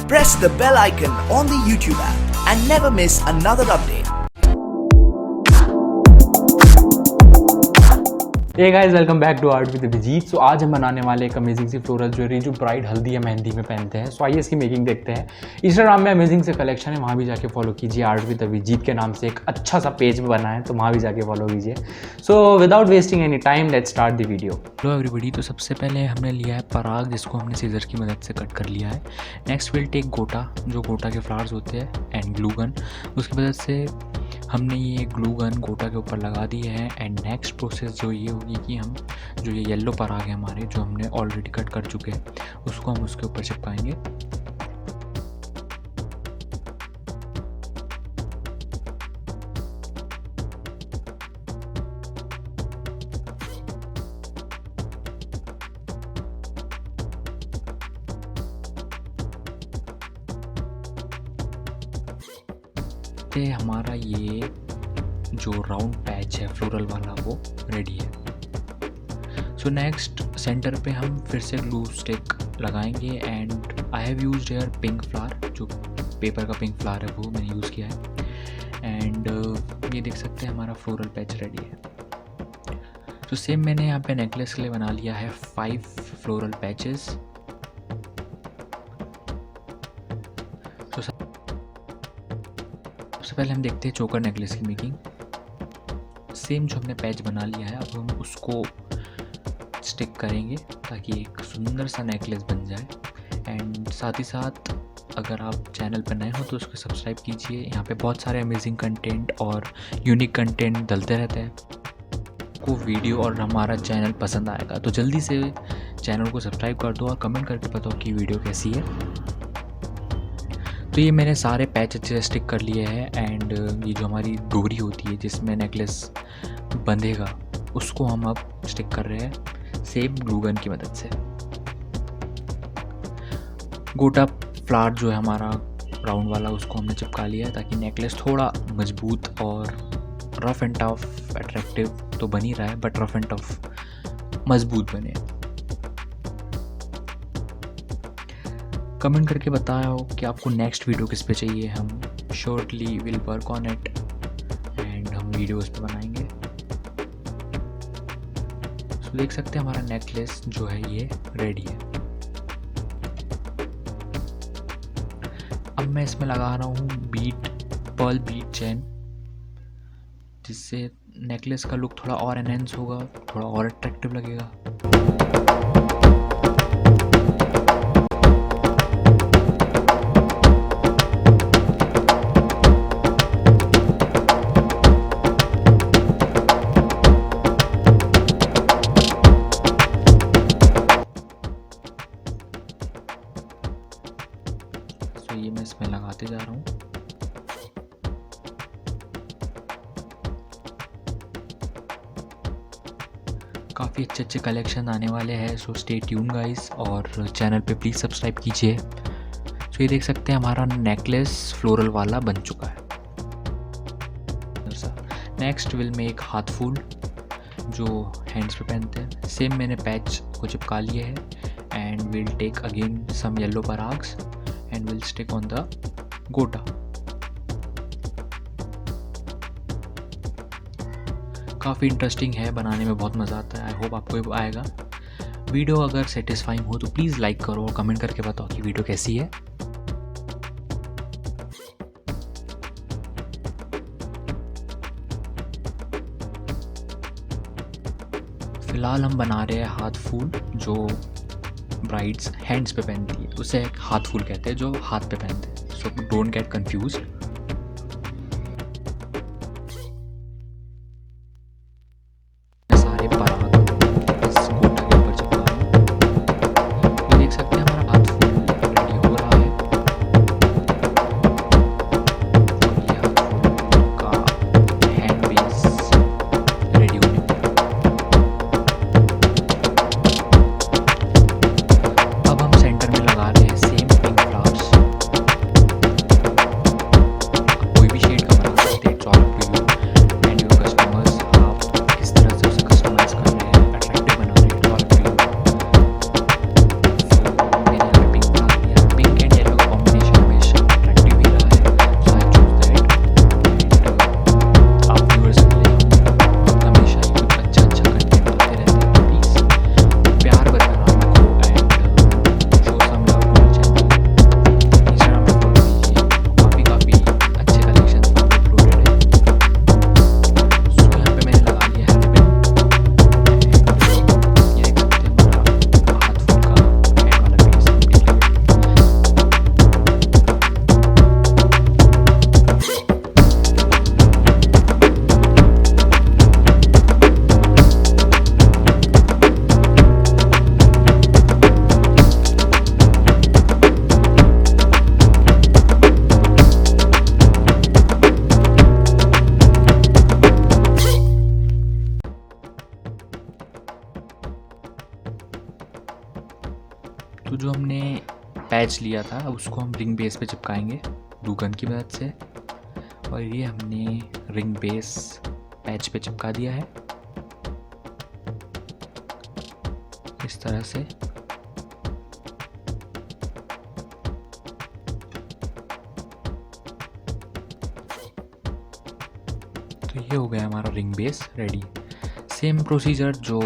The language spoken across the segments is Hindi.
Press the bell icon on the YouTube app and never miss another update. Hey guys, welcome back to art with Abhijeet. सो आज हम बनाने वाले एक अमेजिंग सी फ्लोरल ज्वेलरी जो ब्राइड हल्दी या मेहंदी में पहनते हैं। सो आइए इसकी मेकिंग देखते हैं। इंस्टाग्राम में अमेजिंग से कलेक्शन है, वहाँ भी जाके फॉलो कीजिए। आर्ट विद अभिजीत के नाम से एक अच्छा सा पेज बना है, तो वहाँ भी जाके फॉलो कीजिए। So without wasting any time let's start the video. Hello everybody, तो सबसे पहले हमने लिया है पराग, जिसको हमने सीजर की मदद से कट कर लिया है। नेक्स्ट विल टेक गोटा, जो गोटा के फ्लावर्स होते हैं, एंड ग्लू गन। उसकी मदद से हमने ये ग्लू गन गोटा के ऊपर लगा दिए हैं। एंड नेक्स्ट प्रोसेस जो ये होगी कि हम जो ये येलो पराग है हमारे, जो हमने ऑलरेडी कट कर चुके हैं, उसको हम उसके ऊपर चिपकाएंगे। ते हमारा ये जो राउंड पैच है फ्लोरल वाला, वो रेडी है। सो नेक्स्ट सेंटर पे हम फिर से ग्लू स्टिक लगाएंगे। And I have used here pink flower, जो पेपर का पिंक फ्लावर है वो मैंने यूज़ किया है। एंड ये देख सकते हैं हमारा फ्लोरल पैच रेडी है। तो सेम मैंने यहाँ पे नेकलेस के लिए बना लिया है 5 फ्लोरल पैचेस। सबसे पहले हम देखते हैं चोकर नेकलेस की मेकिंग। सेम जो हमने पैच बना लिया है, अब हम उसको स्टिक करेंगे ताकि एक सुंदर सा नेकलेस बन जाए। एंड साथ ही साथ अगर आप चैनल पर नए हो तो उसको सब्सक्राइब कीजिए। यहाँ पे बहुत सारे अमेजिंग कंटेंट और यूनिक कंटेंट डलते रहते हैं। आपको वीडियो और हमारा चैनल पसंद आएगा तो जल्दी से चैनल को सब्सक्राइब कर दो और कमेंट करके बताओ कि वीडियो कैसी है। तो ये मैंने सारे पैच अच्छे से स्टिक कर लिए हैं। एंड ये जो हमारी डोरी होती है जिसमें नेकलेस बंधेगा, उसको हम अब स्टिक कर रहे हैं सेम ग्लू गन की मदद से। गोटा फ्लावर जो है हमारा राउंड वाला, उसको हमने चिपका लिया है ताकि नेकलेस थोड़ा मजबूत और रफ एंड टफ, अट्रैक्टिव तो बन ही रहा है बट रफ एंड टफ मजबूत बने। कमेंट करके बताओ कि आपको नेक्स्ट वीडियो किस पे चाहिए। हम shortly will work on it and हम वीडियोस पे बनाएंगे। तो देख सकते हैं हमारा नेकलेस जो है ये रेडी है। अब मैं इसमें लगा रहा हूँ पर्ल बीट चेन, जिससे नेकलेस का लुक थोड़ा और एनहेंस होगा, थोड़ा और अट्रैक्टिव लगेगा। ये मैं इसमें लगाते जा रहा हूँ। काफ़ी अच्छे कलेक्शन आने वाले हैं, सो स्टे ट्यून गाइस, और चैनल पे प्लीज़ सब्सक्राइब कीजिए। सो ये देख सकते हैं हमारा नेकलेस फ्लोरल वाला बन चुका है। नेक्स्ट विल मेक हाथ फूल, जो हैंड्स पे पहनते हैं। सेम मैंने पैच को चिपका लिए है। And will take again some yellow पराग्स and will stick on the gota. काफ़ी इंटरेस्टिंग है, बनाने में बहुत मज़ा आता है। आई होप आपको भी आएगा। वीडियो अगर सेटिस्फाइंग हो तो प्लीज़ लाइक करो और कमेंट करके बताओ कि वीडियो कैसी है। फिलहाल हम बना रहे हैं हाथ फूल, जो ब्राइड्स हैंड्स पे पहनती है, उसे एक हाथ फूल कहते हैं, जो हाथ पे पहनते हैं। So don't get confused. सारे पराग इस गोटा के ऊपर चिपका रहा हूँ। तो देख सकते हैं हमारा हाथ फूल रेडी हो रहा है। और ये हाथ फूल का हैंड बेस रेडी होने पर लगा रहे हैं सेम पिंक फ्लावर्स। पैच लिया था उसको हम रिंग बेस पे चिपकाएंगे ग्लू गन की मदद से। और ये हमने रिंग बेस पैच पे चिपका दिया है इस तरह से। तो ये हो गया हमारा ring base ready. Same procedure जो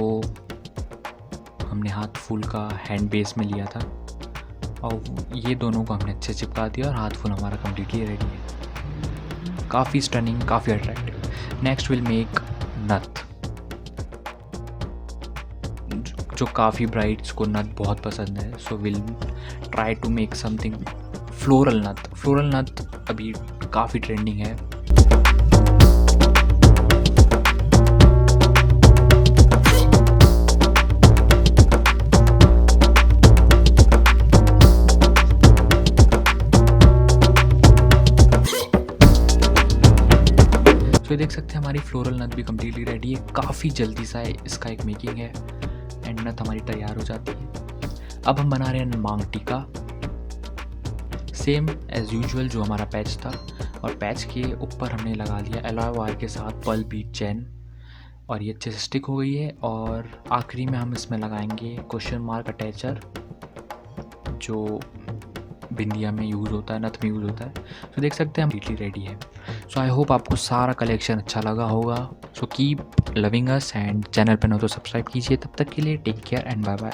हमने हाथ फुल का हैंड बेस में लिया था, और ये दोनों को हमने अच्छे चिपका दिया और हाथ फुल हमारा कम्प्लीटली रेडी है। काफ़ी स्टनिंग, काफ़ी अट्रैक्टिव। नेक्स्ट विल मेक नथ, जो काफ़ी ब्राइड्स को नथ बहुत पसंद है। So will try to make something floral नथ। फ्लोरल नथ अभी काफ़ी ट्रेंडिंग है। तो देख सकते हैं हमारी फ्लोरल नथ भी कम्प्लीटली रेडी है। काफ़ी जल्दी सा इसका एक मेकिंग है एंड नथ हमारी तैयार हो जाती है। अब हम बना रहे हैं मांग टीका, सेम एज यूजुअल जो हमारा पैच था। और पैच के ऊपर हमने लगा लिया एलॉय वायर के साथ पर्ल बीट चैन, और ये अच्छे से स्टिक हो गई है। और आखिरी में हम इसमें लगाएंगे क्वेश्चन मार्क अटैचर, जो बिंदिया में यूज़ होता है, नथ में यूज़ होता है। तो देख सकते हैं हम कम्प्लीटली रेडी है। सो आई होप आपको सारा कलेक्शन अच्छा लगा होगा। So keep loving us and channel पर न तो सब्सक्राइब कीजिए। तब तक के लिए take care and bye bye.